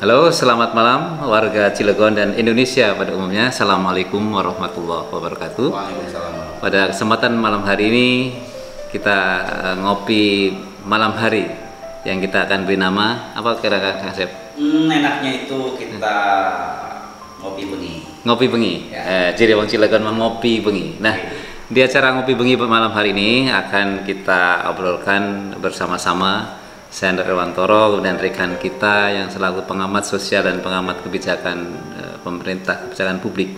Halo, selamat malam warga Cilegon dan Indonesia pada umumnya. Assalamualaikum warahmatullahi wabarakatuh. Waalaikumsalam. Pada kesempatan malam hari ini kita ngopi malam hari yang kita akan beri nama apa kira-kira Kang Asep? Enaknya itu kita ngopi bengi. Ngopi bengi. Ya. Jadi wong Cilegon mau ngopi bengi. Nah, di acara ngopi bengi malam hari ini akan kita obrolkan bersama-sama saya Andra Irwantoro dan rekan kita yang selaku pengamat sosial dan pengamat kebijakan pemerintah, kebijakan publik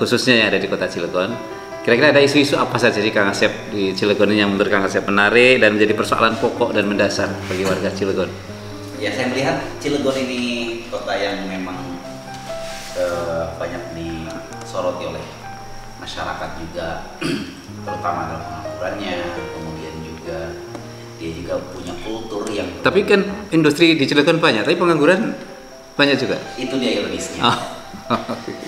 khususnya yang ada di kota Cilegon. Kira-kira ada isu-isu apa saja di Kang Asep di Cilegon ini yang menurut Kang Asep menarik dan menjadi persoalan pokok dan mendasar bagi warga Cilegon? Ya, saya melihat Cilegon ini kota yang memang banyak disoroti oleh masyarakat juga, terutama dalam penganggurannya, kemudian juga dia juga punya kultur yang. Tapi kan industri di Cilegon banyak, tapi pengangguran banyak juga. Itu dia ironisnya. Oh.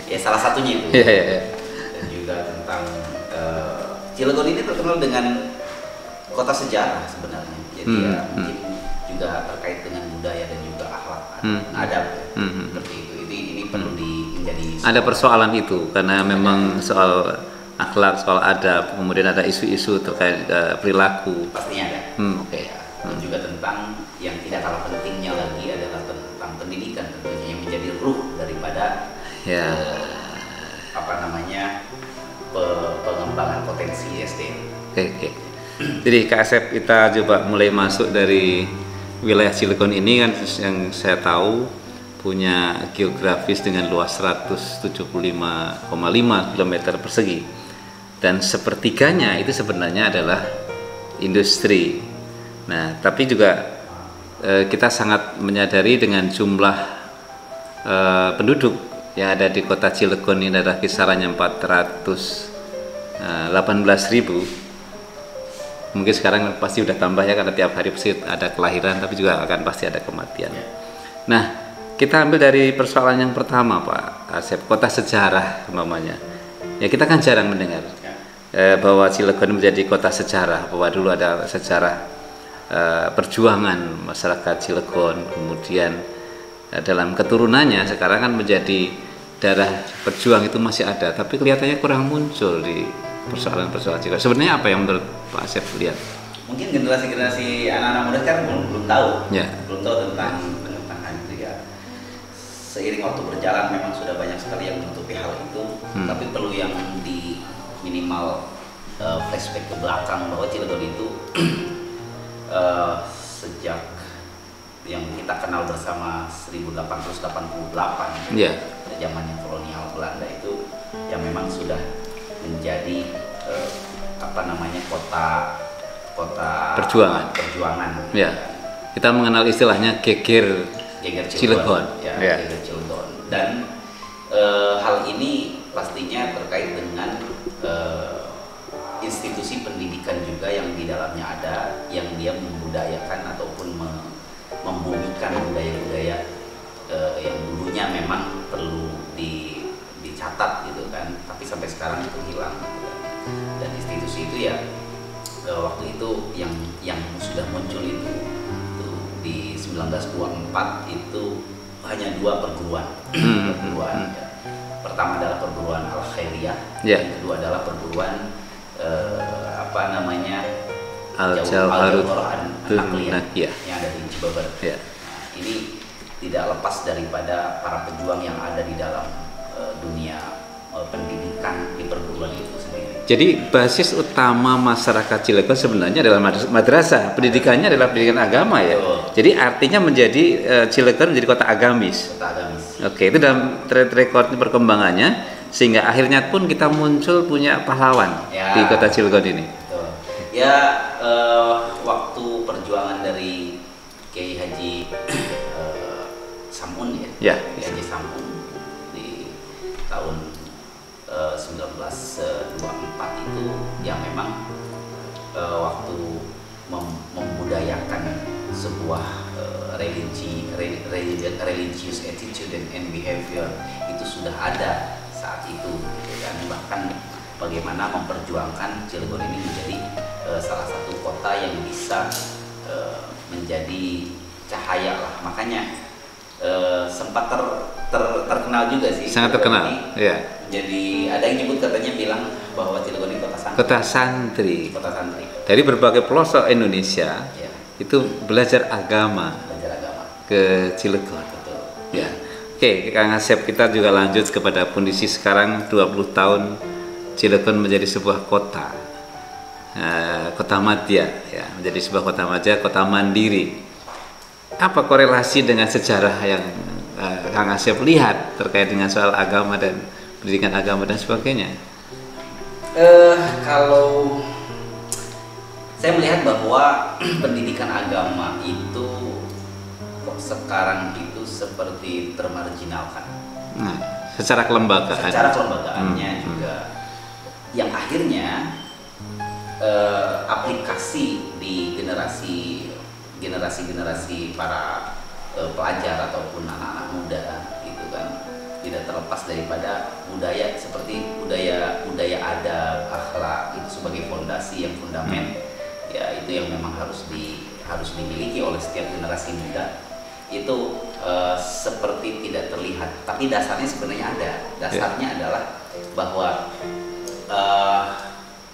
Ya, salah satunya itu. Yeah. Dan juga tentang Cilegon ini terkenal dengan kota sejarah sebenarnya. Jadi ya mungkin juga terkait dengan budaya dan juga akhlak, adab, seperti itu. Ini perlu menjadi. Ada persoalan itu karena memang soal akhlak, soal adab, kemudian ada isu-isu terkait perilaku. Pastinya ada. Oke. Dan juga tentang yang tidak kalah pentingnya lagi adalah tentang pendidikan tentunya yang menjadi ruh daripada pengembangan potensi SDM. Oke. Jadi Kak Asep, kita coba mulai masuk dari wilayah Cilegon ini kan yang saya tahu punya geografis dengan luas 175,5 km persegi dan sepertiganya itu sebenarnya adalah industri. Nah, tapi juga kita sangat menyadari dengan jumlah penduduk yang ada di kota Cilegon ini adalah kisarannya 418.000. Mungkin sekarang pasti udah tambah ya karena tiap hari pasti ada kelahiran, tapi juga akan pasti ada kematian. Nah, kita ambil dari persoalan yang pertama, Pak Asep, kota sejarah umpamanya. Ya, kita kan jarang mendengar bahwa Cilegon menjadi kota sejarah, bahwa dulu ada sejarah perjuangan masyarakat Cilegon, kemudian dalam keturunannya sekarang kan menjadi darah berjuang itu masih ada, tapi kelihatannya kurang muncul di persoalan-persoalan Cilegon. Sebenarnya apa yang menurut Pak Asep lihat? Mungkin generasi anak-anak muda kan belum tahu, belum tahu tentang itu ya. Seiring waktu berjalan memang sudah banyak sekali yang menutupi hal itu, tapi perlu yang di minimal flashback ke belakang bahwa Cilegon itu sejak yang kita kenal bersama 1888 zamannya kolonial Belanda itu yang memang sudah menjadi kota perjuangan. Ya. Kita mengenal istilahnya geger Cilegon. Geger Cilegon. Dan hal ini pastinya terkait dengan institusi pendidikan juga yang di dalamnya ada, yang dia membudayakan ataupun membumikan budaya-budaya yang dulunya memang perlu dicatat gitu kan, tapi sampai sekarang itu hilang gitu kan. Dan institusi itu ya waktu itu yang sudah muncul itu di 1924 itu hanya 2 perguruan. Ya. Pertama adalah perguruan Al-Khairiyah, yang kedua adalah perguruan Al-Jawharut An-Naqliyah yang ada di Cibabar. Nah, ini tidak lepas daripada para pejuang yang ada di dalam dunia pendidikan di perguruan itu sendiri. Jadi basis utama masyarakat Cilegon sebenarnya adalah madrasah. Pendidikannya adalah pendidikan agama ya. Jadi artinya menjadi Cilegon menjadi kota agamis. Oke, itu dalam track record perkembangannya sehingga akhirnya pun kita muncul punya pahlawan di kota Cilegon ini. Ya, waktu perjuangan dari Kiai Haji Samun Kiai Haji Samun di tahun 1924 itu yang memang waktu membudayakan sebuah religious attitude and behavior itu sudah ada saat itu gitu kan. Bahkan bagaimana memperjuangkan Cilegon ini menjadi salah satu kota yang bisa menjadi cahaya lah. Makanya sempat terkenal juga sih. Sangat terkenal. Ya. Jadi ada yang nyebut katanya bilang bahwa Cilegon ini kota santri. Kota santri. Kota santri. Dari berbagai pelosok Indonesia Ya. itu belajar agama ke Cilegon. Betul. Ya. Oke, Kang Asep, kita juga lanjut kepada kondisi sekarang 20 tahun Cilegon menjadi sebuah kota. Kota madya, ya, menjadi sebuah kota madya, kota mandiri. Apa korelasi dengan sejarah yang Kang Asep lihat terkait dengan soal agama dan pendidikan agama dan sebagainya? Kalau saya melihat bahwa pendidikan agama itu kok sekarang itu seperti termarginalkan. Nah, secara kelembagaan. Secara kelembagaannya juga, yang akhirnya aplikasi di generasi para pelajar ataupun anak-anak muda itu kan tidak terlepas daripada budaya, seperti budaya adab, akhlak itu sebagai fondasi yang fundament. Ya, itu yang memang harus dimiliki oleh setiap generasi muda. Itu seperti tidak terlihat, tapi dasarnya sebenarnya ada. Dasarnya adalah bahwa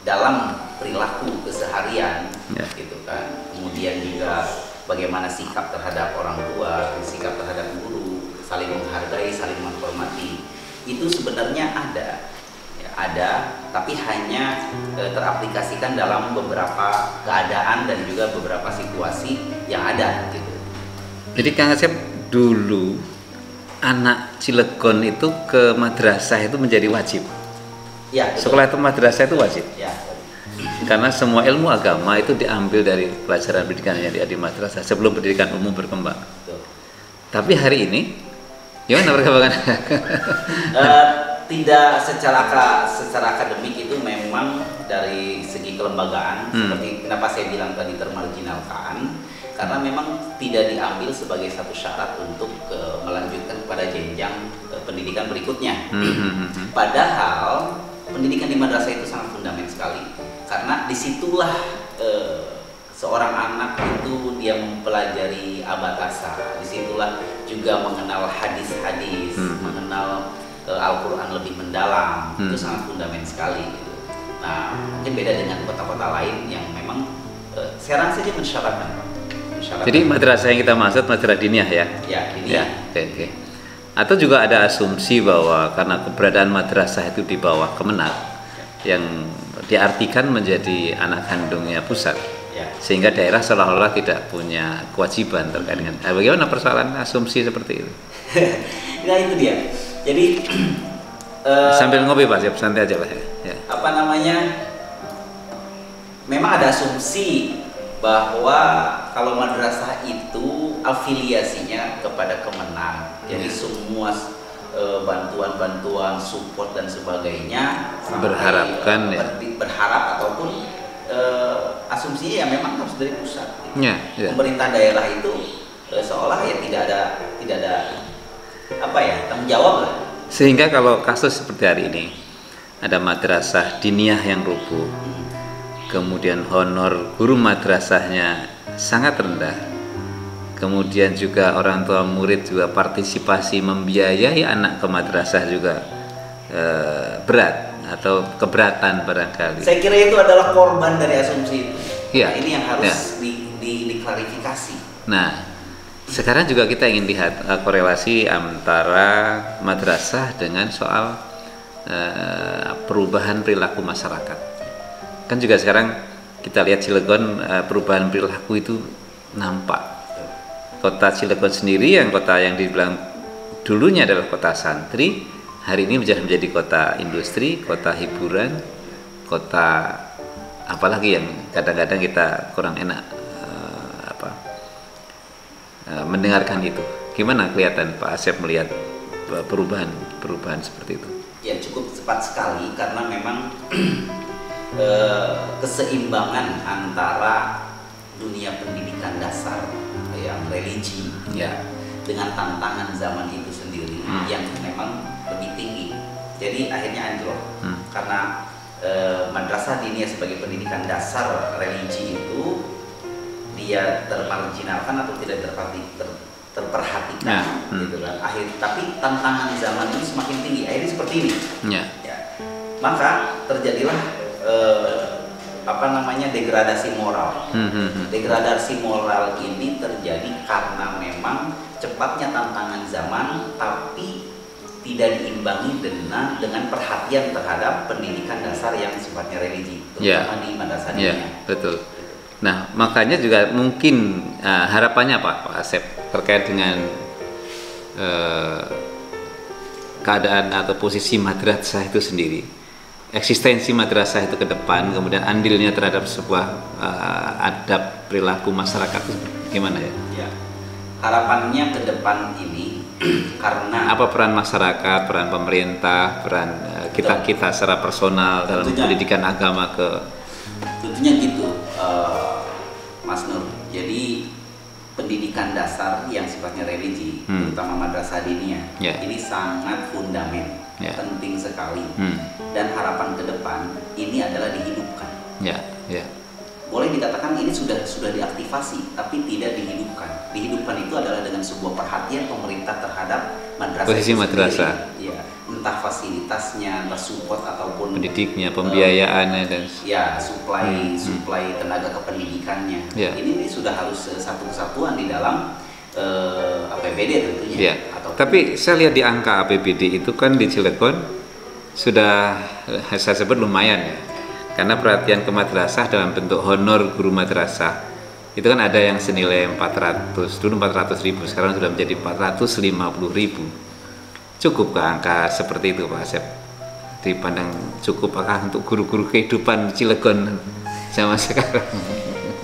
dalam perilaku keseharian, gitu kan. Kemudian juga bagaimana sikap terhadap orang tua, sikap terhadap guru, saling menghargai, saling menghormati. Itu sebenarnya ada. Ada, tapi hanya teraplikasikan dalam beberapa keadaan dan juga beberapa situasi yang ada gitu. Jadi Kang Asep, dulu anak Cilegon itu ke madrasah itu menjadi wajib. Ya, betul. Sekolah itu madrasah itu wajib. Ya. Karena semua ilmu agama itu diambil dari pelajaran pendidikan yang di madrasah sebelum pendidikan umum berkembang. Betul. Tapi hari ini gimana perkembangannya? Tidak secara akademik itu memang dari segi kelembagaan, seperti kenapa saya bilang tadi termarginalkan, karena memang tidak diambil sebagai satu syarat untuk melanjutkan kepada jenjang pendidikan berikutnya. Padahal pendidikan di madrasah itu sangat fundamental sekali, karena disitulah seorang anak itu dia mempelajari abatasa, disitulah juga mengenal hadis-hadis, mengenal Al-Quran lebih mendalam. Itu sangat fundamental sekali gitu. Nah, mungkin beda dengan kota-kota lain yang memang sekarang saja mensyaratkan. Jadi madrasah yang kita maksud madrasah diniyah ya? Ya, diniyah. Oke. Atau juga ada asumsi bahwa karena keberadaan madrasah itu di bawah Kemenag, yang diartikan menjadi anak kandungnya pusat, sehingga daerah seolah-olah tidak punya kewajiban terkait dengan. Bagaimana persoalan asumsi seperti itu? Nah, itu dia. Jadi sambil ngopi Pak, siap santai aja Pak. Ya. Apa namanya? Memang ada asumsi bahwa kalau madrasah itu afiliasinya kepada Kemenag. Jadi semua bantuan-bantuan, support dan sebagainya berharapkan berharap ataupun asumsinya ya memang harus dari pusat. Ya. Pemerintah daerah itu seolah ya tidak ada tanggung jawab lah. Sehingga kalau kasus seperti hari ini ada madrasah diniyah yang rubuh, kemudian honor guru madrasahnya sangat rendah, kemudian juga orang tua murid juga partisipasi membiayai anak ke madrasah juga berat atau keberatan barangkali. Saya kira itu adalah korban dari asumsi itu. Ya. Nah, ini yang harus diklarifikasi. Nah, sekarang juga kita ingin lihat korelasi antara madrasah dengan soal perubahan perilaku masyarakat. Kan juga sekarang kita lihat Cilegon, perubahan perilaku itu nampak. Kota Cilegon sendiri yang kota yang dibilang dulunya adalah kota santri, hari ini menjadi kota industri, kota hiburan, kota apalagi yang kadang-kadang kita kurang enak mendengarkan itu. Gimana kelihatan Pak Asep melihat perubahan seperti itu? Ya, cukup cepat sekali karena memang keseimbangan antara dunia pendidikan dasar yang religi dengan tantangan zaman itu sendiri yang memang lebih tinggi. Jadi akhirnya anjlok karena madrasah diniyah sebagai pendidikan dasar religi itu dia termarginalkan atau tidak terperhatikan, gitu kan. Tapi tantangan zaman ini semakin tinggi. Akhirnya seperti ini. Ya. Ya. Maka terjadilah degradasi moral. Degradasi moral ini terjadi karena memang cepatnya tantangan zaman, tapi tidak diimbangi dengan perhatian terhadap pendidikan dasar yang sifatnya religi, terutama di madrasah diniyah. Betul. Nah, makanya juga mungkin harapannya Pak Asep terkait dengan keadaan atau posisi madrasah itu sendiri, eksistensi madrasah itu ke depan, kemudian andilnya terhadap sebuah adab perilaku masyarakat itu gimana ya? Ya, harapannya ke depan ini karena apa peran masyarakat, peran pemerintah, peran kita secara personal dalam pendidikan agama tentunya gitu, Mas Nur. Jadi pendidikan dasar yang sifatnya religi, terutama madrasah diniyah, ini sangat fundamental. Penting sekali, dan harapan ke depan ini adalah dihidupkan. Boleh dikatakan ini sudah diaktifasi, tapi tidak dihidupkan. Dihidupkan itu adalah dengan sebuah perhatian pemerintah terhadap madrasah. Posisi madrasah. Ya, entah fasilitasnya, entah support ataupun pendidiknya, pembiayaannya dan suplai tenaga kependidikannya. Ini sudah harus satu kesatuan di dalam APBD tentunya. Tapi saya lihat di angka APBD itu kan di Cilegon sudah saya sebut lumayan ya, karena perhatian ke madrasah dalam bentuk honor guru madrasah itu kan ada yang senilai 400.000, sekarang sudah menjadi 450.000. Cukup ke angka seperti itu Pak Asep? Dipandang cukup apakah untuk guru-guru kehidupan Cilegon zaman sekarang?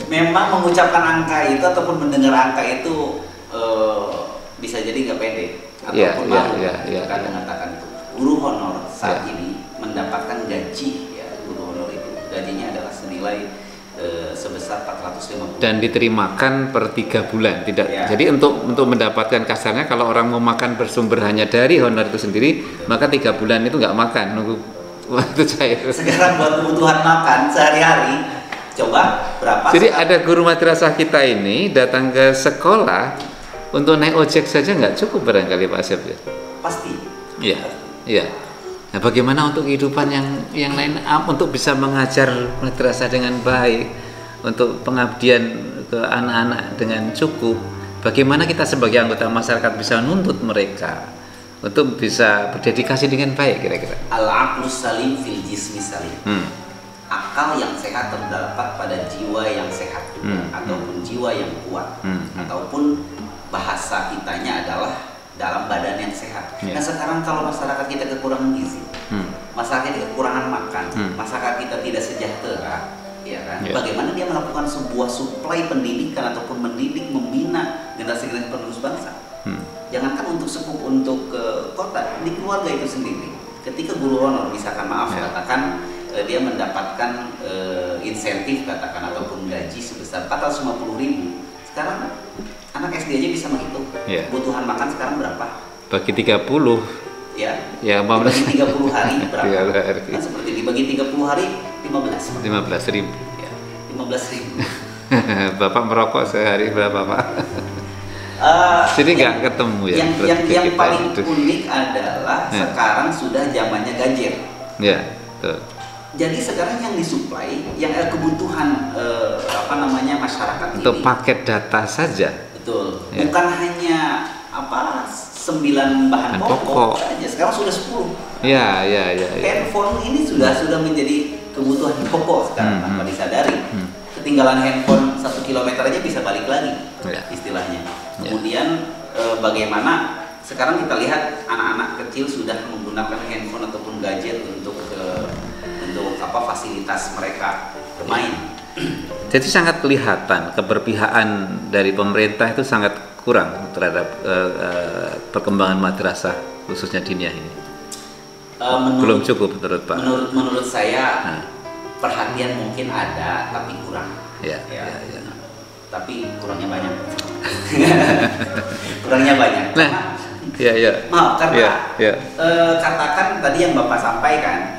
Memang mengucapkan angka itu ataupun mendengar angka itu bisa jadi nggak pede ataupun malu kan mengatakan itu. Guru honor saat ini mendapatkan gaji, guru honor itu gajinya adalah senilai sebesar 450 dan diterimakan per 3 bulan tidak. Jadi untuk mendapatkan kasarnya kalau orang mau makan bersumber hanya dari honor itu sendiri, maka 3 bulan itu nggak makan, nunggu waktu cair. Sekarang buat kebutuhan makan sehari-hari coba berapa? Jadi ada guru madrasah kita ini datang ke sekolah untuk naik ojek saja nggak cukup barangkali Pak Asep ya? Pasti. Iya. Nah, bagaimana untuk kehidupan yang lain, untuk bisa mengajar madrasah dengan baik, untuk pengabdian ke anak-anak dengan cukup? Bagaimana kita sebagai anggota masyarakat bisa menuntut mereka untuk bisa berdedikasi dengan baik kira-kira? Al-aqlus salim fil jismi salim. Akal yang sehat terdapat pada jiwa yang sehat juga, ataupun jiwa yang kuat, ataupun bahasa kitanya adalah dalam badan yang sehat. Nah sekarang kalau masyarakat kita kekurangan gizi, masyarakat kita kekurangan makan, masyarakat kita tidak sejahtera, ya kan? Bagaimana dia melakukan sebuah suplai pendidikan ataupun mendidik, membina generasi-generasi penerus bangsa? Jangankan untuk untuk kota, di keluarga itu sendiri. Ketika guru honor, misalkan katakan dia mendapatkan insentif katakan ataupun gaji sebesar 450.000. Sekarang anak SD aja bisa menghitung kebutuhan makan sekarang berapa? Bagi 30 ya bagi 30 hari berapa? Kan seperti dibagi 30 hari 15.000 ya, 15.000. Bapak merokok sehari berapa Pak? Jadi nggak ketemu ya. Yang paling unik adalah sekarang sudah zamannya ganjil. Betul. Jadi sekarang yang disuplai, yang kebutuhan masyarakat untuk ini paket data saja. Betul. Bukan hanya 9 bahan pokok saja. Sekarang sudah 10. Handphone ini sudah menjadi kebutuhan pokok sekarang tanpa disadari. Ketinggalan handphone 1 kilometer aja bisa balik lagi, istilahnya. Kemudian bagaimana sekarang kita lihat anak-anak kecil sudah menggunakan handphone ataupun gadget untuk fasilitas mereka bermain. Jadi sangat kelihatan keberpihakan dari pemerintah itu sangat kurang terhadap perkembangan madrasah khususnya diniyah ini. Belum cukup menurut Pak. Menurut saya perhatian mungkin ada tapi kurang. Tapi kurangnya banyak. Kurangnya banyak. Maaf karena katakan tadi yang Bapak sampaikan.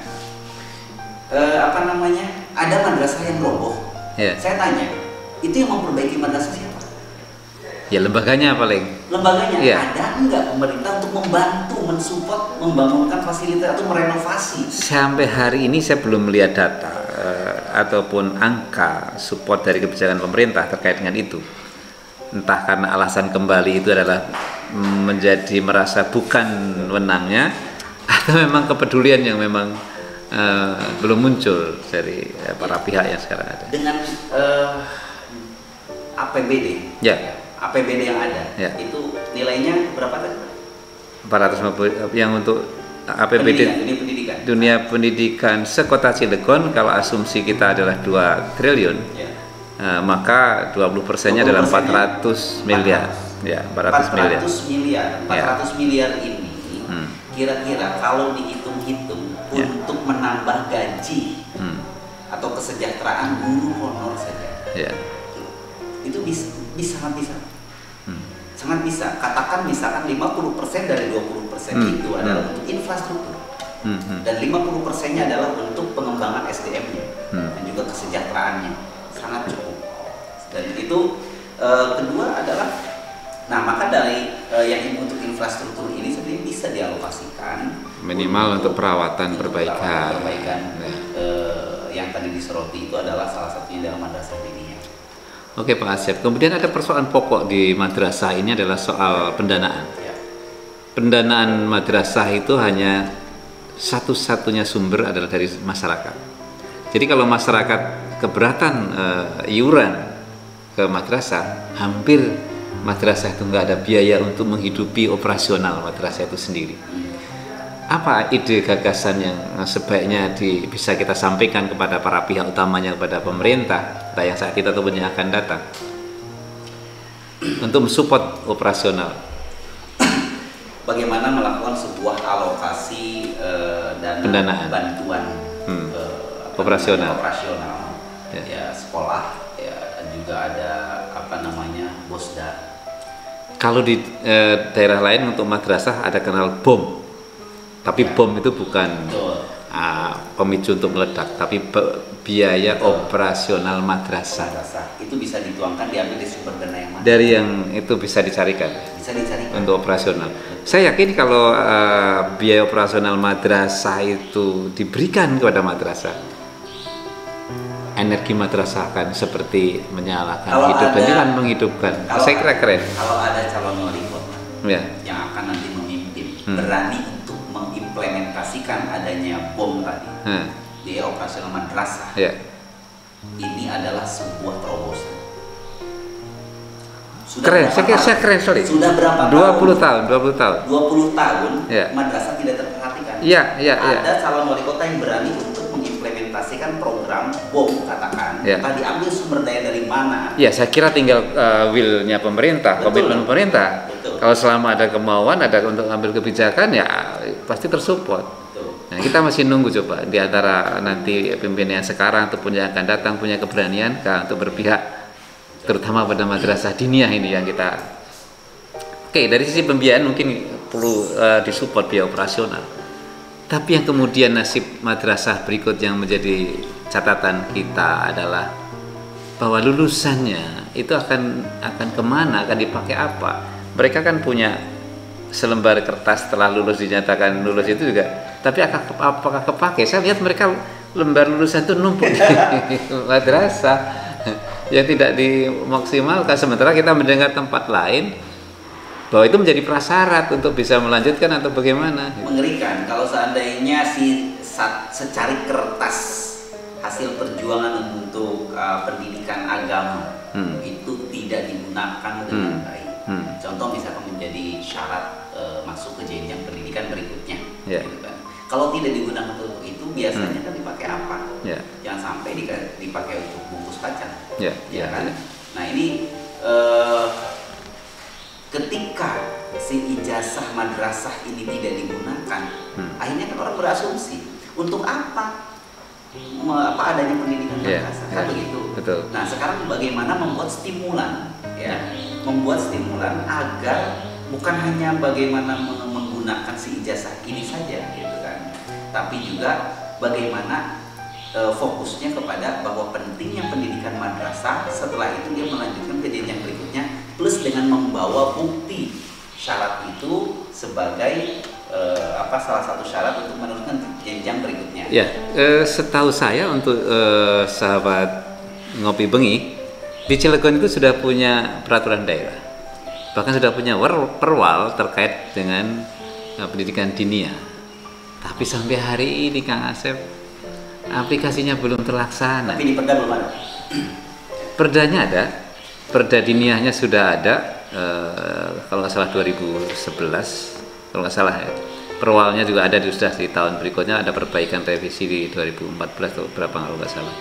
Ada madrasah yang roboh. Saya tanya, itu yang memperbaiki madrasah siapa? Ya lembaganya paling. Lembaganya Iya. ada nggak pemerintah untuk membantu, mensupport, membangunkan fasilitas atau merenovasi? Sampai hari ini saya belum melihat data ataupun angka support dari kebijakan pemerintah terkait dengan itu. Entah karena alasan kembali itu adalah menjadi merasa bukan wenangnya, atau memang kepedulian yang memang belum muncul dari para pihak yang sekarang ada. Dengan APBD, Ya, APBD yang ada, Ya. itu nilainya berapa tadi? 450 yang untuk APBD Pendidikan. dunia pendidikan sekota Cilegon, kalau asumsi kita adalah 2 triliun, Ya. maka 20%-nya adalah 400 miliar. Ya, 400 miliar. 400 miliar ini Hmm. kira-kira kalau dihitung-hitung Ya. untuk menambah gaji atau kesejahteraan guru honor saja, Ya. itu sangat bisa. Hmm. Sangat bisa. Katakan misalkan 50% dari 20% itu adalah untuk infrastruktur. Dan 50%-nya adalah untuk pengembangan SDM-nya dan juga kesejahteraannya. Sangat cukup. Dan itu kedua adalah, nah maka dari yang untuk infrastruktur ini sebenarnya bisa dialokasikan Minimal untuk perawatan perbaikan. Yang tadi disoroti itu adalah salah satunya dalam madrasah diniyah. Oke Pak Asep, kemudian ada persoalan pokok di madrasah ini adalah soal pendanaan. Ya. Pendanaan madrasah itu hanya satu-satunya sumber adalah dari masyarakat. Jadi kalau masyarakat keberatan iuran ke madrasah, hampir madrasah itu nggak ada biaya untuk menghidupi operasional madrasah itu sendiri. Apa ide gagasan yang sebaiknya bisa kita sampaikan kepada para pihak utamanya, kepada pemerintah, entah yang saat itu ataupun yang akan datang, untuk mensupport operasional? Bagaimana melakukan sebuah alokasi dana Pendanaan. bantuan Operasional. Ya, sekolah ya, dan juga ada BOSDA. Kalau di daerah lain untuk madrasah ada kenal bom. Tapi bom itu bukan pemicu untuk meledak, tapi biaya operasional madrasah. Itu bisa dituangkan, diambil dari sumber dana yang mana? Dari yang itu bisa dicarikan. Bisa dicarikan. Untuk operasional. Saya yakin kalau biaya operasional madrasah itu diberikan kepada madrasah, energi madrasah akan seperti menyalakan Kalau hidup dan ada- akan menghidupkan. Saya kira keren. Kalau ada calon wali kota Ya. yang akan nanti memimpin, berani untuk mengimplementasikan adanya bom tadi, biaya operasional madrasah, Ya. ini adalah sebuah terobosan. Keren, saya keren, sorry. Sudah berapa 20 tahun, 20 tahun. 20 tahun Ya. madrasah tidak terperhatikan. Iya. Ada calon wali kota yang berani untuk mengimplementasikan program bom, katakan. Ya. Tadi ambil sumber daya dari mana? Ya, saya kira tinggal will-nya pemerintah, Betul. komitmen pemerintah. Betul. Kalau selama ada kemauan, ada untuk ambil kebijakan, ya pasti tersupport. Betul. Nah, kita masih nunggu coba di antara nanti pimpinan yang sekarang ataupun yang akan datang punya keberanian untuk berpihak, terutama pada madrasah diniyah ini yang kita. Oke, dari sisi pembiayaan mungkin perlu disupport biaya operasional. Tapi yang kemudian nasib madrasah berikut yang menjadi catatan kita adalah bahwa lulusannya itu akan kemana, akan dipakai apa? Mereka kan punya selembar kertas setelah lulus dinyatakan lulus itu juga, tapi apakah kepakai? Saya lihat mereka lembar lulusan itu numpuk di madrasah yang tidak dimaksimalkan, sementara kita mendengar tempat lain bahwa itu menjadi prasyarat untuk bisa melanjutkan atau bagaimana. Mengerikan kalau seandainya secari kertas hasil perjuangan untuk pendidikan agama itu tidak digunakan dengan baik. Contoh misalkan menjadi syarat masuk ke jenjang pendidikan berikutnya. Yeah. Gitu kan. Kalau tidak digunakan untuk itu biasanya kan dipakai apa? Yeah. Jangan sampai dipakai untuk bungkus kacang. Yeah. Ya kan? Nah ini ketika si ijazah madrasah ini tidak digunakan, akhirnya kan orang berasumsi untuk apa adanya pendidikan madrasah, kan begitu. Betul. Nah sekarang bagaimana membuat stimulan, membuat stimulan agar bukan hanya bagaimana menggunakan si ijazah ini saja, gitu kan, tapi juga bagaimana fokusnya kepada bahwa pentingnya pendidikan madrasah, setelah itu dia melanjutkan ke jenjang berikutnya plus dengan membawa bukti syarat itu sebagai salah satu syarat untuk meneruskan jenjang berikutnya. Ya, setahu saya untuk sahabat Ngopi Bengi di Cilegon itu sudah punya peraturan daerah, bahkan sudah punya perwal terkait dengan pendidikan dinia. Tapi sampai hari ini Kang Asep, aplikasinya belum terlaksana. Tapi di Perda belum ada. Perdanya ada, Perda diniahnya sudah ada, kalau nggak salah 2011, kalau nggak salah ya. Perwalnya juga ada sudah di tahun berikutnya, ada perbaikan revisi di 2014 atau berapa kalau nggak salah.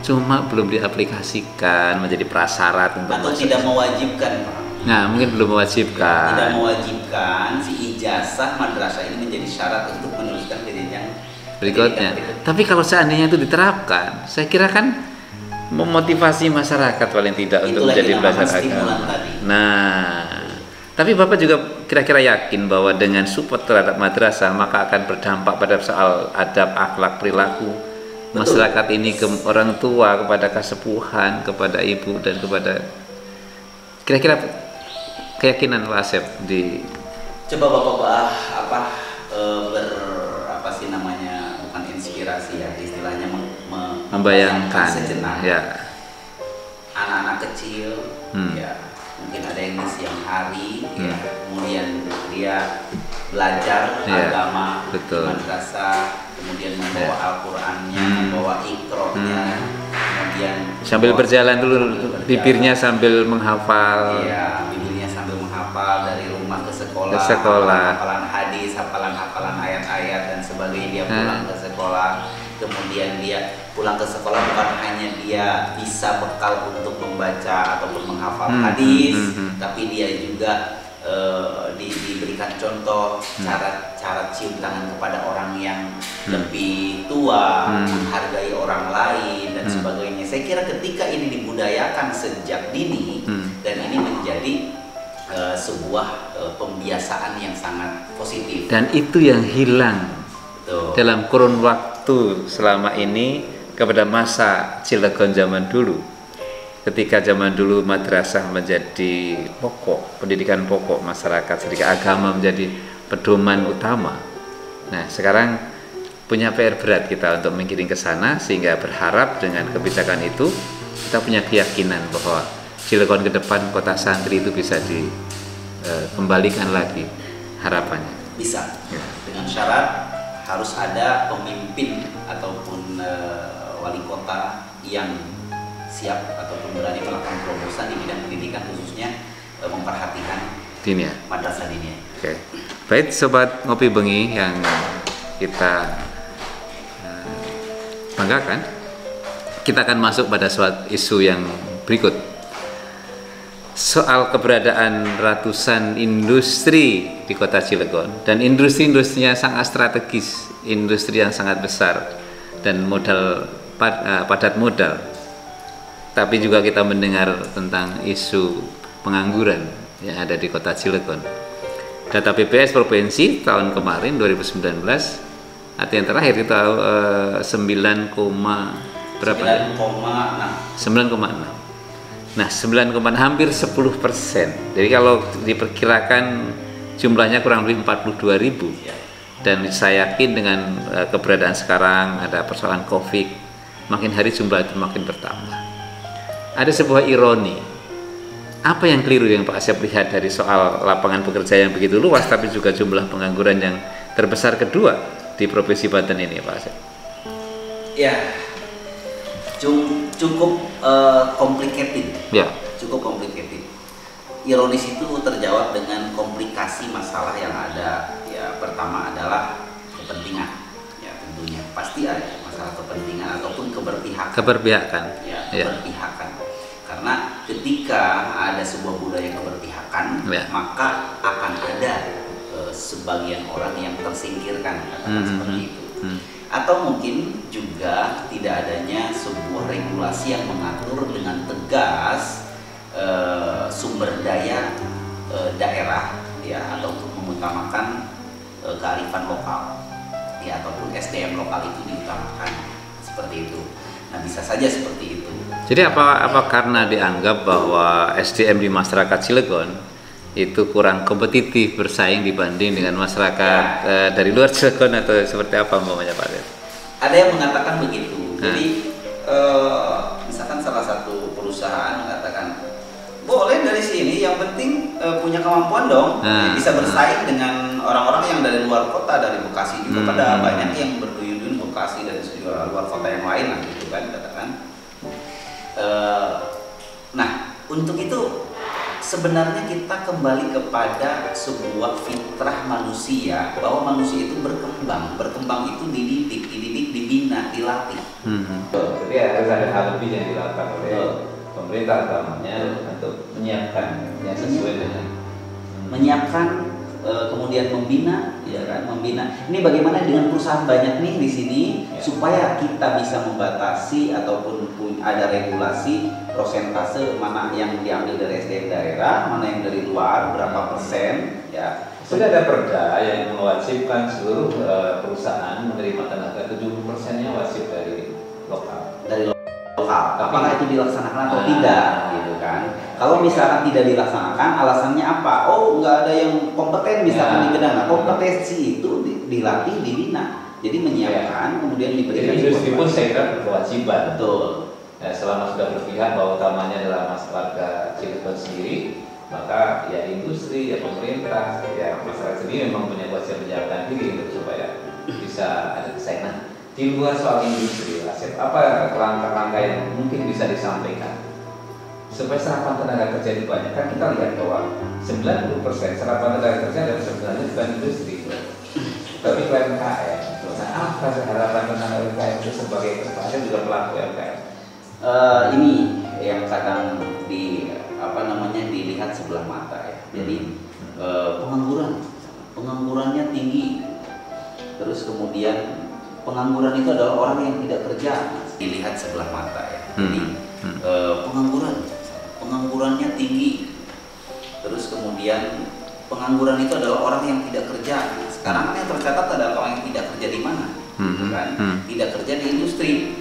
Cuma belum diaplikasikan menjadi prasyarat untuk atau tidak mewajibkan, Pak. Nah, mungkin belum mewajibkan. Tidak mewajibkan si ijazah madrasah ini menjadi syarat untuk meneruskan ke jenjang berikutnya. Tapi kalau seandainya itu diterapkan, saya kira kan memotivasi masyarakat paling tidak untuk menjadi belajar agama. Nah, tapi Bapak juga kira-kira yakin bahwa dengan support terhadap madrasah maka akan berdampak pada soal adab, akhlak, perilaku masyarakat ini ke orang tua, kepada kasepuhan, kepada ibu dan kepada kira-kira keyakinan Pak Asep di coba Bapak bukan inspirasi ya, istilahnya membayangkan sejenak ya anak-anak kecil ya, mungkin ada yang di siang hari ya, kemudian dia belajar agama di madrasah, kemudian membawa Al-Qur'annya, membawa Iqra-nya, kemudian sambil berjalan dulu bibirnya sambil menghafal. Iya, bibirnya sambil menghafal dari rumah ke sekolah. Hafalan hadis, hafalan ayat-ayat dan sebagainya. Dia pulang ke sekolah, kemudian dia pulang ke sekolah bukan hanya dia bisa bekal untuk membaca ataupun menghafal hadis, tapi dia juga diberikan contoh cara cium tangan kepada orang yang lebih tua, menghargai orang lain dan sebagainya. Saya kira ketika ini dibudayakan sejak dini dan ini menjadi sebuah pembiasaan yang sangat positif. Dan itu yang hilang dalam kurun waktu selama ini kepada masa Cilegon zaman dulu. Ketika zaman dulu madrasah menjadi pokok, pendidikan pokok masyarakat, sedikit agama menjadi pedoman utama. Nah, sekarang punya PR berat kita untuk menggiring ke sana, sehingga berharap dengan kebijakan itu kita punya keyakinan bahwa Cilegon ke depan kota santri itu bisa dikembalikan lagi harapannya. Bisa, dengan syarat harus ada pemimpin ataupun wali kota yang siap ataupun berani melakukan terobosan di bidang pendidikan, khususnya memperhatikan dinia, madrasah dinia. Oke. Baik Sobat Ngopi Bengi yang kita banggakan, kita akan masuk pada suatu isu yang berikut. Soal keberadaan ratusan industri di kota Cilegon, dan industri-industrinya sangat strategis, industri yang sangat besar dan padat modal. Tapi juga kita mendengar tentang isu pengangguran yang ada di kota Cilegon. Data BPS Provinsi tahun kemarin 2019, atau yang terakhir itu 9,6. Nah, 9, hampir 10%. Jadi kalau diperkirakan jumlahnya kurang lebih 42.000. Dan saya yakin dengan keberadaan sekarang ada persoalan COVID, makin hari jumlah itu makin bertambah. Ada sebuah ironi. Apa yang keliru yang Pak Asep lihat dari soal lapangan pekerjaan yang begitu luas, tapi juga jumlah pengangguran yang terbesar kedua di Provinsi Banten ini, Pak Asep? Ya, cukup complicated. Ya. Cukup complicated. Ironis itu terjawab dengan komplikasi masalah yang ada. Ya, pertama adalah kepentingan. Ya, tentunya pasti ada masalah kepentingan ataupun keberpihakan. Keberpihakan. Ya, keberpihakan. Karena ketika ada sebuah budaya keberpihakan, maka akan ada sebagian orang yang tersingkirkan, katakan seperti itu. Atau mungkin juga tidak adanya sebuah regulasi yang mengatur dengan tegas sumber daya daerah, ya, ataupun mengutamakan kearifan lokal, ya, ataupun SDM lokal itu diutamakan seperti itu. Nah, bisa saja seperti itu. Jadi apa karena dianggap bahwa SDM di masyarakat Cilegon itu kurang kompetitif bersaing dibanding dengan masyarakat dari luar Cilegon, atau seperti apa umpamanya Pak Asep? Ada yang mengatakan begitu. Jadi misalkan salah satu perusahaan mengatakan boleh dari sini, yang penting punya kemampuan dong, bisa bersaing dengan orang-orang yang dari luar kota, dari Bekasi juga. Pada banyak yang berduyun-duyun Bekasi dan luar kota yang lain lah gitu kan katakan. Nah, untuk itu sebenarnya kita kembali kepada sebuah fitrah manusia, bahwa manusia itu berkembang itu dididik, dibina, dilatih. Jadi harus ada hal lebih yang dilakukan oleh pemerintah utamanya untuk menyiapkan yang sesuai dengan menyiapkan, kemudian membina, ya kan, membina. Ini bagaimana dengan perusahaan banyak nih di sini supaya kita bisa membatasi ataupun ada regulasi prosentase mana yang diambil dari SDM daerah, mana yang dari luar, berapa persen, ya. Sudah ada perda yang mewajibkan seluruh perusahaan menerima tenaga 70%-nya wajib dari lokal. Dari lokal. Apakah itu dilaksanakan atau tidak, gitu kan? Kalau misalkan tidak dilaksanakan, alasannya apa? Oh, nggak ada yang kompeten misalkan di bidang. Nah, kompetensi itu dilatih, dibina. Jadi menyiapkan, kemudian diberikan. Jadi industri pun saya kira berkewajiban. Betul. Ya, selama sudah berpihak bahwa utamanya adalah warga Cilegon sendiri, maka ya industri, ya pemerintah, ya masyarakat sendiri memang punya kewajiban menyiapkan diri untuk supaya bisa ada kesaingan. Di luar soal industri, Asep, apa langkah-langkah yang mungkin bisa disampaikan supaya serapan tenaga kerja itu banyak? Kan kita lihat bahwa 90% serapan tenaga kerja adalah sebenarnya bukan industri, tapi UMKM. Nah, apa harapan tentang UMKM itu sebagai Asep juga pelaku UMKM? Ini yang kadang dilihat sebelah mata ya. Jadi penganggurannya tinggi, terus kemudian pengangguran itu adalah orang yang tidak kerja, dilihat sebelah mata ya. Jadi penganggurannya tinggi, terus kemudian pengangguran itu adalah orang yang tidak kerja. Sekarang yang tercatat adalah orang yang tidak kerja di mana, kan? Tidak kerja di industri.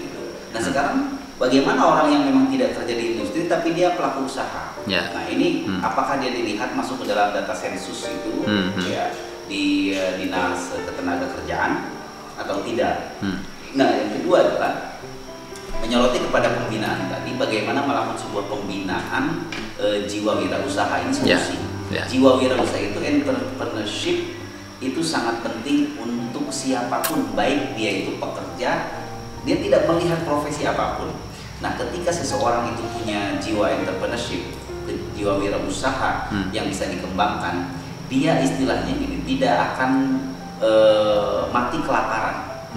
Nah sekarang bagaimana orang yang memang tidak kerja di industri tapi dia pelaku usaha? Nah ini apakah dia dilihat masuk ke dalam data sensus itu ya di dinas ketenagakerjaan atau tidak? Nah yang kedua adalah menyoroti kepada pembinaan tadi, bagaimana melakukan sebuah pembinaan jiwa wirausaha ini solusi. Jiwa wirausaha itu, entrepreneurship itu sangat penting untuk siapapun, baik dia itu pekerja, dia tidak melihat profesi apapun. Nah ketika seseorang itu punya jiwa entrepreneurship, jiwa wirausaha yang bisa dikembangkan, dia istilahnya ini tidak akan mati kelaparan.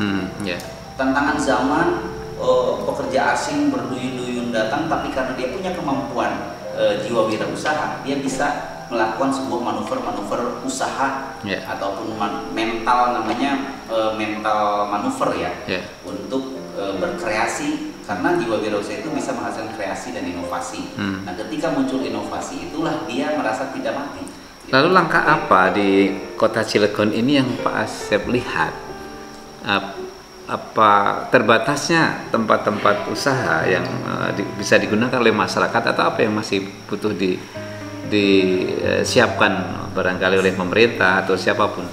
Tantangan zaman, pekerja asing berduyun-duyun datang, tapi karena dia punya kemampuan jiwa wirausaha, dia bisa melakukan sebuah manuver-manuver usaha ataupun mental, namanya mental manuver ya, untuk berkreasi, karena jiwa wirausaha itu bisa menghasilkan kreasi dan inovasi. Nah ketika muncul inovasi itulah dia merasa tidak mati. Lalu langkah apa di kota Cilegon ini yang Pak Asep lihat? Apa terbatasnya tempat-tempat usaha yang bisa digunakan oleh masyarakat, atau apa yang masih butuh disiapkan barangkali oleh pemerintah atau siapapun,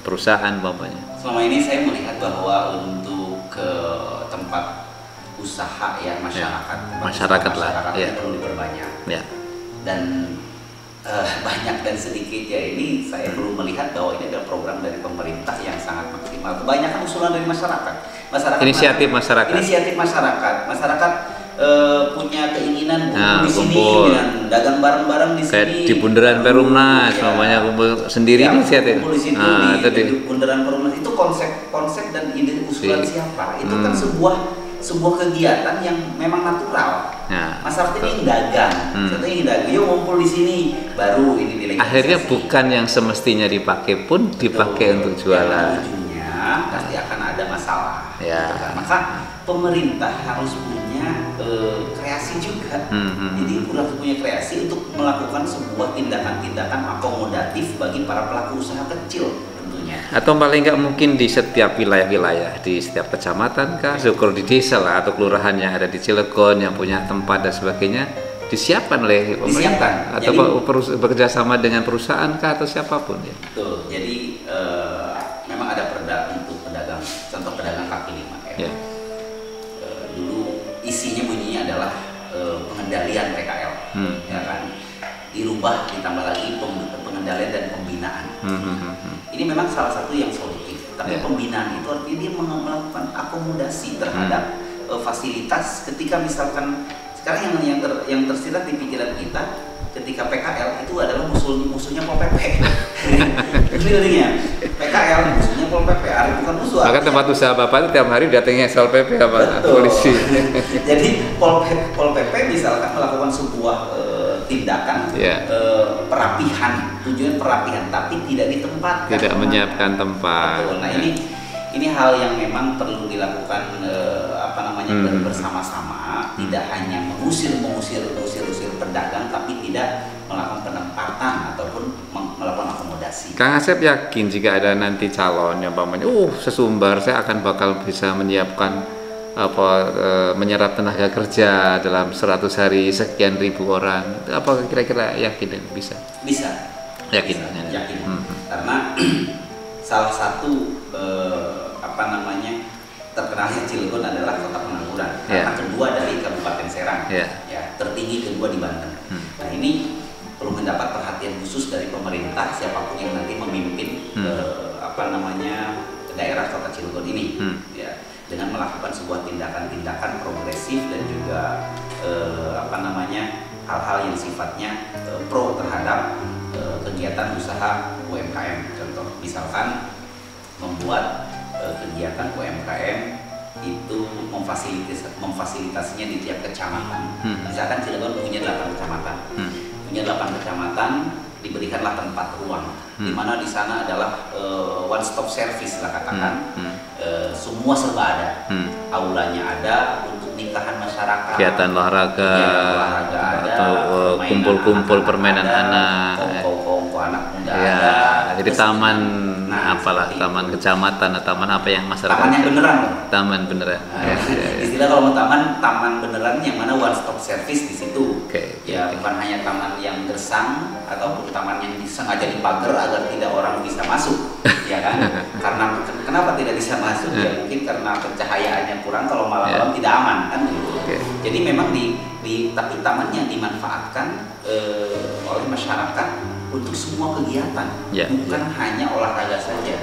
perusahaan umpamanya? Selama ini saya melihat bahwa untuk ke tempat usaha ya masyarakat perlu diperbanyak. Dan banyak dan sedikit ya, ini saya perlu melihat bahwa ini adalah program dari pemerintah yang sangat maksimal. Kebanyakan usulan dari masyarakat. Inisiatif masyarakat punya keinginan di sini dengan dagang bareng-bareng di sini. Kayak di Bundaran Perumnas, namanya kumpul sendiri inisiatif. Kumpul di situ di Bundaran Perumnas, itu konsep dan ide usulan siapa? Itu kan sebuah kegiatan yang memang natural. Masyarakat ini dagang, yuk ngumpul di sini, baru ini dilegalisasi. Akhirnya bukan yang semestinya dipakai pun dipakai untuk jualan. Ujungnya pasti akan ada masalah. Maka pemerintah harus punya kreasi juga. Jadi harus punya kreasi untuk melakukan sebuah tindakan-tindakan akomodatif bagi para pelaku usaha kecil tentunya. tentunya. Atau paling nggak mungkin di setiap wilayah-wilayah, di setiap kecamatan kah, syukur di desa lah, atau kelurahan yang ada di Cilegon yang punya tempat dan sebagainya, disiapkan oleh pemerintah atau bekerja sama dengan perusahaan kah atau siapapun ya. Betul. Jadi memang ada perda untuk pedagang, contoh pedagang kaki lima ya. Ya. Dulu isinya bunyinya adalah pengendalian PKL, ya kan, dirubah ditambah lagi pengendalian dan pembinaan. Ini memang salah satu yang solutif, tapi pembinaan itu artinya dia melakukan akomodasi terhadap fasilitas. Ketika misalkan sekarang yang tersirat di pikiran kita ketika PKL itu adalah musuhnya Pol PP. Clearnya PKL musuhnya Pol PP, bukan musuh. Maka tempat usaha Bapak itu tiap hari datangnya Satpol PP apa polisi. Jadi Pol PP misalkan melakukan sebuah tindakan perapihan, tujuan perapihan, tapi tidak ditempatkan. Tidak menyiapkan tempat. Betul. Nah ini hal yang memang perlu dilakukan bersama-sama, tidak hanya mengusir pedagang, tapi tidak melakukan penempatan ataupun melakukan akomodasi. Kang Asep yakin jika ada nanti calon yang pamannya, sesumbar saya akan bakal bisa menyiapkan menyerap tenaga kerja dalam 100 hari sekian ribu orang. Apa kira-kira yakin dan bisa? Bisa. Yakin. Yakin. Karena salah satu terkenalnya Cilegon adalah kota pengangguran. Karena kedua dari Kabupaten Serang, tertinggi kedua di Banten. Nah ini perlu mendapat perhatian khusus dari pemerintah siapapun yang nanti memimpin daerah kota Cilegon ini, ya, dengan melakukan sebuah tindakan-tindakan progresif dan juga hal-hal yang sifatnya pro terhadap kegiatan usaha UMKM. Contoh misalkan membuat kegiatan UMKM itu memfasilitasinya di tiap kecamatan. Misalkan Cilegon punya 8 kecamatan. Punya 8 kecamatan, diberikanlah tempat ruang, di mana di sana adalah one stop service lah katakan. Semua serba ada. Aulanya ada untuk nikahan masyarakat, kegiatan olahraga atau kumpul-kumpul permainan anak, kongko anak muda ada. Jadi taman taman kecamatan atau taman apa yang masyarakat, taman yang beneran loh. Taman beneran. Istilah kalau mau taman beneran yang mana one stop service di situ. Bukan hanya taman yang gersang ataupun taman yang sengaja dipagar agar tidak orang bisa masuk, ya kan? Karena kenapa tidak bisa masuk? Ya mungkin karena pencahayaannya kurang, kalau malam-malam tidak aman kan gitu. Jadi memang tapi taman yang dimanfaatkan oleh masyarakat untuk semua kegiatan, bukan hanya olahraga saja.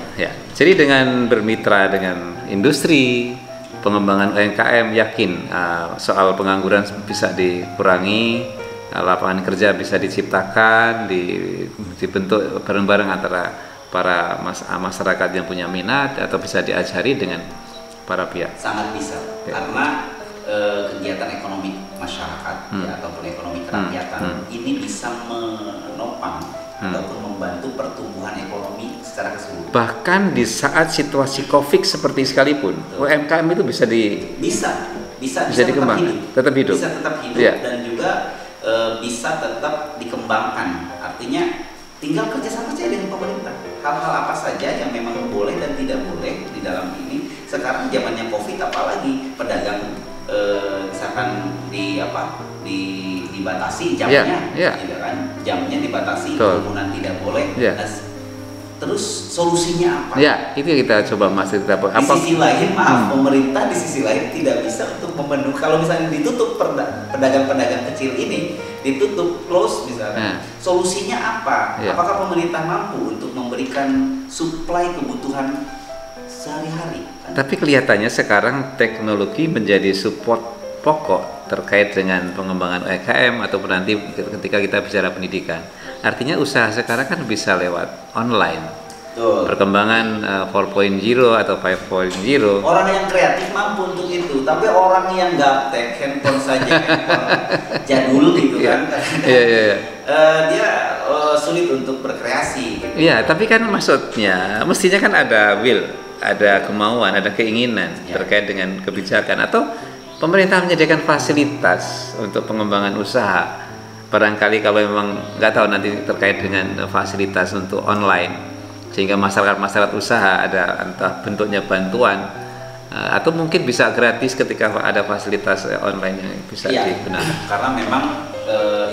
Jadi dengan bermitra dengan industri, pengembangan UMKM, yakin soal pengangguran bisa dikurangi, lapangan kerja bisa diciptakan, dibentuk bareng-bareng antara para masyarakat yang punya minat, atau bisa diajari dengan para pihak. Sangat bisa, karena kegiatan ekonomi masyarakat ataupun ekonomi kerakyatan ini bisa menopang ataupun membantu pertumbuhan ekonomi secara keseluruhan. Bahkan di saat situasi COVID seperti sekalipun, UMKM itu bisa dikembangkan, tetap hidup, dan juga bisa tetap dikembangkan. Artinya tinggal kerjasama saja dengan pemerintah. Hal-hal apa saja yang memang boleh dan tidak boleh di dalam ini. Sekarang zamannya COVID, apalagi pedagang misalkan dibatasi jamnya, gitu kan? Jamnya dibatasi, kerumunan tidak boleh. Terus solusinya apa? Itu kita coba masih di sisi lain, pemerintah di sisi lain tidak bisa untuk memenuhi. Kalau misalnya ditutup pedagang-pedagang kecil ini, ditutup close misalnya, solusinya apa? Apakah pemerintah mampu untuk memberikan suplai kebutuhan sehari-hari? Tapi kelihatannya sekarang teknologi menjadi support pokok terkait dengan pengembangan UMKM ataupun nanti ketika kita bicara pendidikan. Artinya usaha sekarang kan bisa lewat online. Perkembangan 4.0 atau 5.0. Orang yang kreatif mampu untuk itu, tapi orang yang gaptek, handphone saja, handphone jadul gitu kan, dia sulit untuk berkreasi. Gitu. Tapi kan mestinya kan ada ada kemauan, ada keinginan terkait dengan kebijakan, atau pemerintah menyediakan fasilitas untuk pengembangan usaha. Barangkali kalau memang nggak tahu nanti terkait dengan fasilitas untuk online, sehingga masyarakat usaha ada entah bentuknya bantuan atau mungkin bisa gratis ketika ada fasilitas online yang bisa digunakan. Karena memang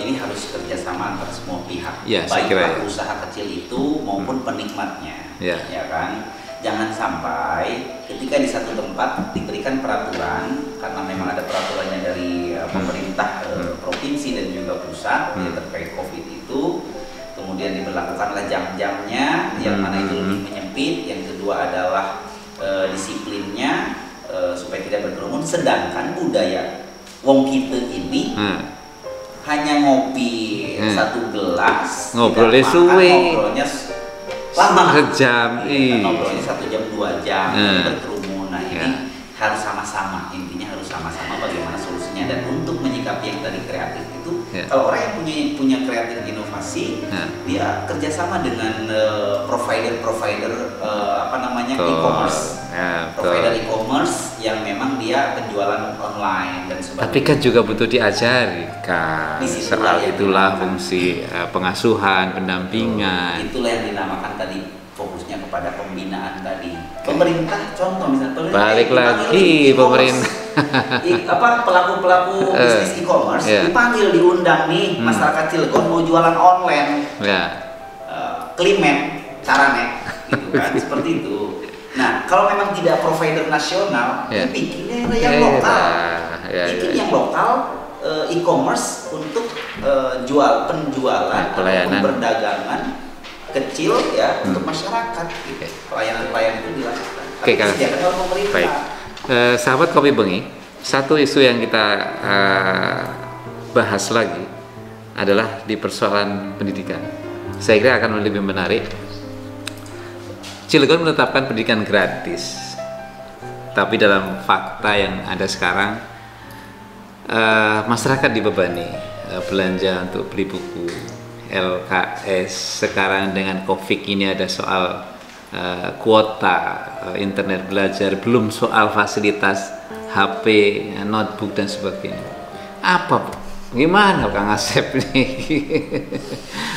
ini harus kerjasama antara semua pihak, baik pelaku usaha kecil itu maupun penikmatnya, ya kan. Jangan sampai ketika di satu tempat diberikan peraturan, karena memang ada peraturannya dari pemerintah provinsi dan juga pusat terkait COVID itu, kemudian diberlakukanlah jam-jamnya, yang mana itu lebih menyempit. Yang kedua adalah disiplinnya supaya tidak berkerumun, sedangkan budaya wong kita ini hanya ngopi satu gelas, ngobrolnya suwe, ngobrolnya lama, sejam, ngobrolnya 1 jam 2 jam, berkerumun. Nah ini harus sama-sama, intinya harus sama-sama bagaimana solusinya. Dan untuk menyikapi yang tadi kreatif itu, kalau orang yang punya kreatif inovasi, dia kerjasama dengan provider e-commerce, provider e-commerce yang memang dia penjualan online dan sebagainya. Tapi kan juga butuh diajari kan, soal itulah fungsi pengasuhan, pendampingan. Itulah yang dinamakan tadi fokusnya kepada pembinaan tadi. Pemerintah, contoh misalnya balik lagi pemerintah pelaku bisnis e-commerce dipanggil, diundang nih, masyarakat Cilegon mau jualan online, klimen caranya gitu kan. Seperti itu. Nah, kalau memang tidak provider nasional, bikinnya yang lokal, yang lokal, e-commerce untuk penjualan ataupun perdagangan kecil untuk masyarakat. Pelayanan itu dilakukan. Oke, Kang. Baik. Sahabat Kopi Bengi, satu isu yang kita bahas lagi adalah di persoalan pendidikan. Saya kira akan lebih menarik. Cilegon menetapkan pendidikan gratis, tapi dalam fakta yang ada sekarang, masyarakat dibebani belanja untuk beli buku, LKS. Sekarang dengan COVID ini ada soal kuota internet belajar, belum soal fasilitas HP, notebook dan sebagainya. Gimana Kang Asep nih?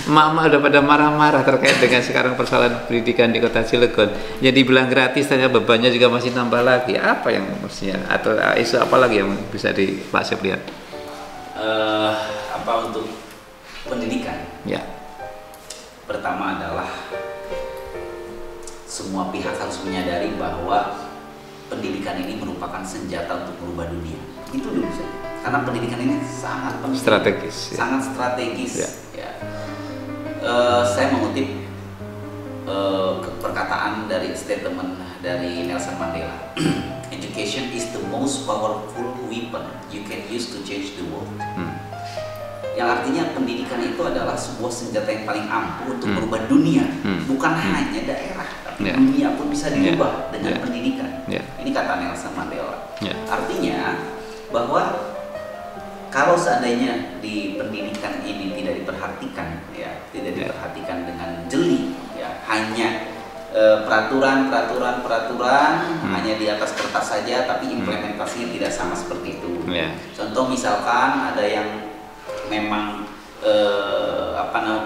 Mama udah pada marah-marah terkait dengan sekarang persoalan pendidikan di Kota Cilegon. Jadi bilang gratis, ternyata bebannya juga masih nambah lagi. Apa yang mestinya, atau isu apa lagi yang bisa Pak Asep lihat? Untuk pendidikan? Pertama adalah semua pihak harus menyadari bahwa pendidikan ini merupakan senjata untuk merubah dunia. Itu dulu saja. Karena pendidikan ini sangat penting, sangat strategis. Saya mengutip perkataan dari statement dari Nelson Mandela. Education is the most powerful weapon you can use to change the world. Yang artinya pendidikan itu adalah sebuah senjata yang paling ampuh untuk merubah dunia, bukan hanya daerah, tapi dunia pun bisa dirubah dengan pendidikan. Ini kata Nelson Mandela. Artinya bahwa kalau seandainya di pendidikan ini tidak diperhatikan, tidak diperhatikan dengan jeli, hanya peraturan, hanya di atas kertas saja, tapi implementasinya tidak sama seperti itu. Contoh misalkan ada yang memang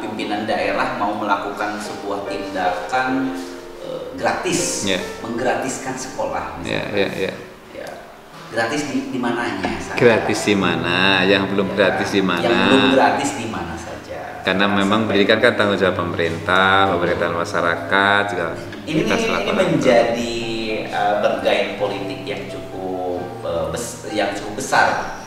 pimpinan daerah mau melakukan sebuah tindakan gratis, menggratiskan sekolah. Gratis di mananya? Gratis di mana? Yang belum gratis di mana? Yang belum gratis di mana saja? Karena memang pendidikan kan tanggung jawab pemerintah, pemerintahan masyarakat juga. Ini menjadi bergaya politik yang cukup besar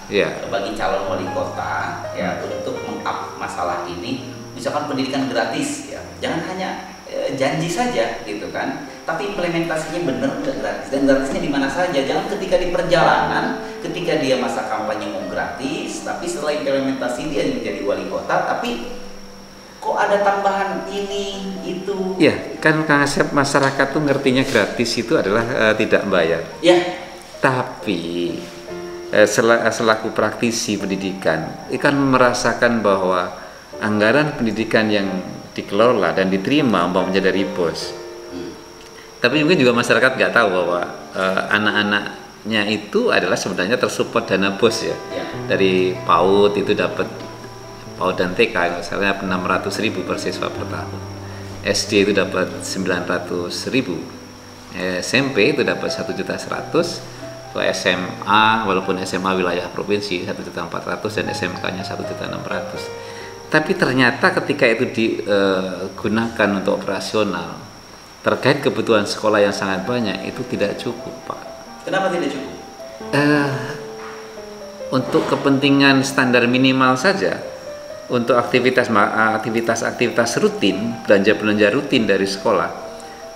bagi calon wali kota untuk meng-up masalah ini. Misalkan pendidikan gratis, jangan hanya janji saja gitu kan, tapi implementasinya benar nggak gratis, dan gratisnya di mana saja. Jangan ketika di perjalanan, ketika dia masa kampanye mau gratis, tapi setelah implementasi dia menjadi wali kota, tapi kok ada tambahan ini itu. Kan Kang Asep, masyarakat tuh ngertinya gratis itu adalah tidak bayar. Tapi selaku praktisi pendidikan kan merasakan bahwa anggaran pendidikan yang dikelola dan diterima umpamanya dari bos, tapi mungkin juga masyarakat nggak tahu bahwa anak-anaknya itu adalah sebenarnya tersupport dana bos dari PAUD. Itu dapat PAUD dan TK misalnya 600.000 per siswa per tahun. SD itu dapat 900.000, SMP itu dapat 1.100.000, kalau SMA walaupun SMA wilayah provinsi 1.400.000 dan SMK-nya 1.600.000. Tapi ternyata ketika itu digunakan untuk operasional terkait kebutuhan sekolah yang sangat banyak, itu tidak cukup, Pak. Kenapa tidak cukup? Untuk kepentingan standar minimal saja, untuk aktivitas rutin, belanja rutin dari sekolah,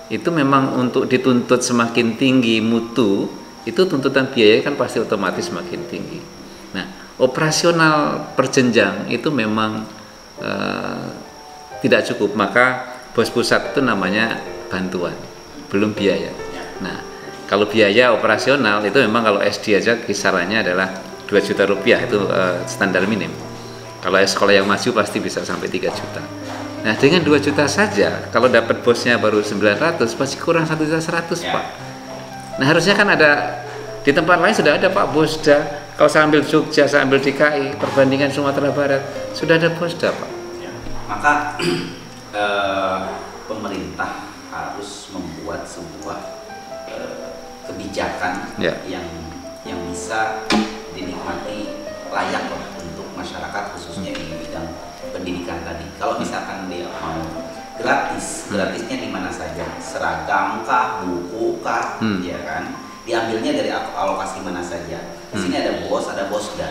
itu memang untuk dituntut semakin tinggi mutu, itu tuntutan biaya kan pasti otomatis semakin tinggi. Nah, operasional perjenjang itu memang tidak cukup, maka bos pusat itu namanya bantuan, belum biaya. Nah, kalau biaya operasional itu memang kalau SD aja kisarannya adalah 2 juta rupiah, itu standar minim. Kalau sekolah yang maju pasti bisa sampai 3 juta. Nah, dengan 2 juta saja, kalau dapat bosnya baru 900, pasti kurang 1.100.000, Pak. Nah, harusnya kan ada, di tempat lain sudah ada, Pak, Bosda. Kalau saya ambil Jogja, saya ambil DKI, perbandingan Sumatera Barat, sudah ada Bosda, Pak. Ya. Maka pemerintah harus membuat sebuah kebijakan yang bisa dinikmati layak untuk masyarakat, khususnya di bidang pendidikan tadi. Kalau misalkan dia mau gratisnya di mana saja, seragam kah, buku kah, ya kan? Diambilnya dari alokasi mana saja. Di sini ada Bosda,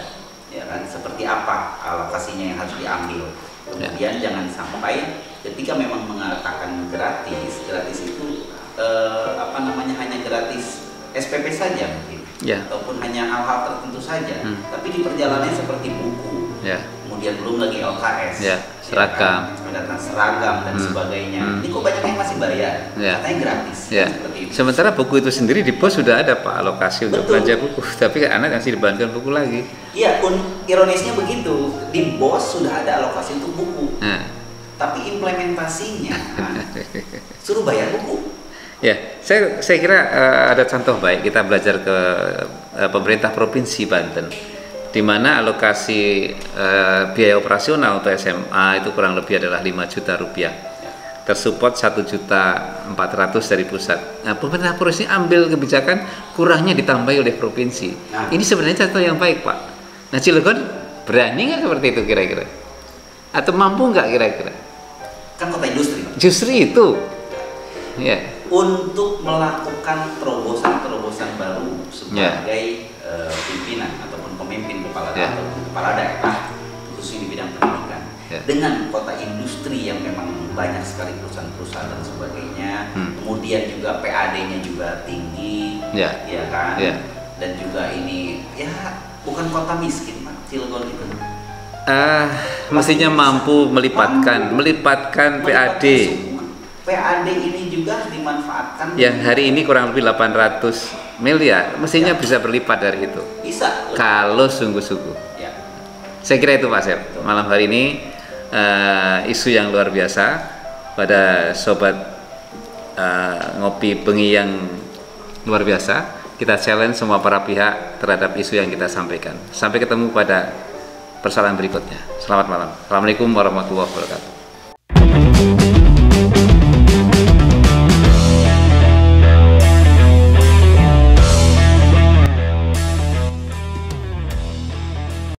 ya kan? Seperti apa alokasinya yang harus diambil. Kemudian jangan sampai ketika memang mengatakan gratis itu hanya gratis SPP saja mungkin, ataupun hanya hal-hal tertentu saja. Tapi di perjalanannya seperti buku, kemudian belum lagi LKS, seragam, seragam dan sebagainya. Ini kok banyak yang masih bayar, katanya gratis. Seperti itu. Sementara buku itu sendiri di pos sudah ada, Pak, alokasi untuk belanja buku, tapi anak masih dibebankan buku lagi. Iya, ironisnya begitu, di BOS sudah ada alokasi untuk buku, tapi implementasinya suruh bayar buku. Ya, saya kira ada contoh baik, kita belajar ke pemerintah provinsi Banten, di mana alokasi biaya operasional untuk SMA itu kurang lebih adalah 5 juta rupiah, tersupport 1.400.000 dari pusat. Nah, pemerintah provinsi ambil kebijakan kurangnya ditambahi oleh provinsi. Ini sebenarnya contoh yang baik, Pak. Nah, Cilegon berani nggak seperti itu kira-kira? Atau mampu nggak kira-kira? Kan kota industri, Pak. Justru itu, untuk melakukan terobosan baru sebagai pimpinan ataupun pemimpin kepala daerah, khususnya di bidang pendidikan, dengan kota industri yang memang banyak sekali perusahaan-perusahaan dan sebagainya, kemudian juga PAD-nya juga tinggi, ya kan, dan juga ini bukan kota miskin, Pak, Cilegon itu. Mestinya mampu melipatkan PAD. PAD ini juga dimanfaatkan. Yang hari ini kurang lebih 800 miliar, mestinya bisa berlipat dari itu. Bisa. Kalau sungguh-sungguh. Saya kira itu, Pak Sep. Malam hari ini isu yang luar biasa pada sobat ngopi bengi yang luar biasa. Kita challenge semua para pihak terhadap isu yang kita sampaikan. Sampai ketemu pada persoalan berikutnya. Selamat malam. Assalamualaikum warahmatullahi wabarakatuh.